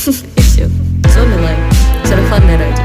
И все. Зона Лайв. Сарафанное радио.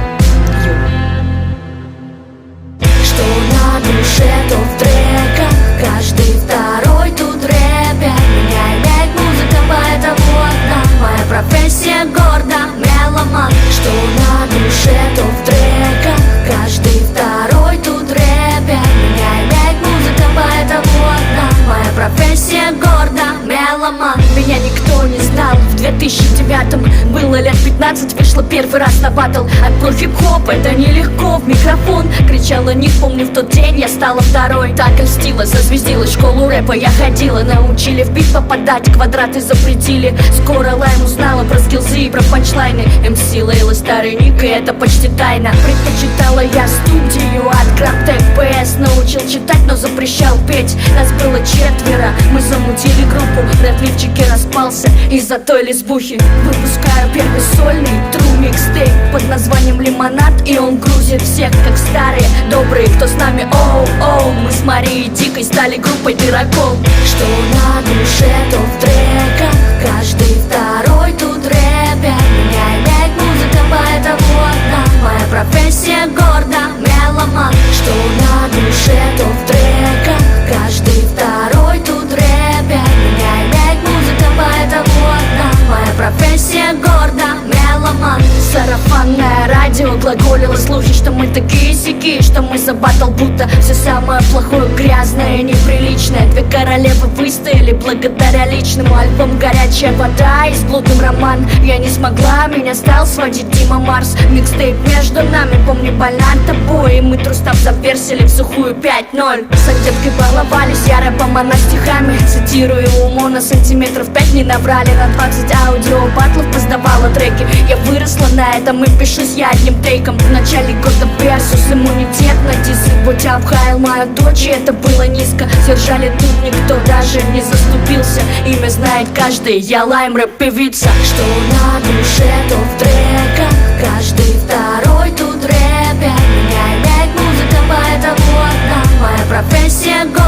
Что на душе, то в треках. Каждый второй тут рэпер. Меня имеет музыка, поэтому одна. Моя профессия гордо, меломан. Что на душе, то в треках. Каждый второй тут рэпер. Меня имеет музыка, поэтому одна. Моя профессия гордо, меломан. Меня никто не знал в 2009-м. Было лет 15, вышла первый раз на баттл. Отбор хип-хоп, это нелегко. В микрофон кричала, не помню, в тот день я стала второй. Так льстила, зазвездилась, в школу рэпа я ходила. Научили в бит попадать, квадраты запретили. Скоро Лайм узнала про скиллзы и про панчлайны. МС Лейла, старый ник, и это почти тайна. Предпочитала я студию от Гранд ФПС. Научил читать, но запрещал петь. Нас было 4, мы замутили группу. Рэп в лифчике распался из-за той лесбухи. Выпускаю первый сольный true микстейп под названием «Лимонад», и он грузит всех, как старые добрые, кто с нами. Оу-оу, мы с Марией Дикой стали группой «Пирокол». Что на душе, то в треках. Каждый второй тут рэпер. Меня имеет музыка, поэтому одна. Моя профессия гордо, меломан. Что на душе, то в треках. Каждый второй тут рэпер. Меня имеет музыка, поэтому одна. Моя профессия гордо, меломан. Сарафанное радио глаголило, слушай, что мы такие сики, что мы за баттл будто все самое плохое, грязное и неприличное. Две королевы выстояли благодаря личному. Альбом «Горячая вода» и с блудным роман. Я не смогла, меня стал сводить Дима Марс. Микстейп между нами, помню, больна тобой. И мы трустав заверсили в сухую 5-0. С деткой баловались, я рэпом, она стихами. Цитирую Умона, сантиметров 5 не наврали. На 20 аудио батлов поздавала треки. Я выросла на этом и пишусь я одним тейком. В начале года версус, иммунитет на дисы. Будь обхаял мою дочь, и это было низко. Держали тут, никто даже не заступился. Имя знает каждый, я Лайм, рэп-певица. Что на душе, то в треках. Каждый второй тут рэпер. Меня имеет музыка, поэтому одна. Моя профессия гордо,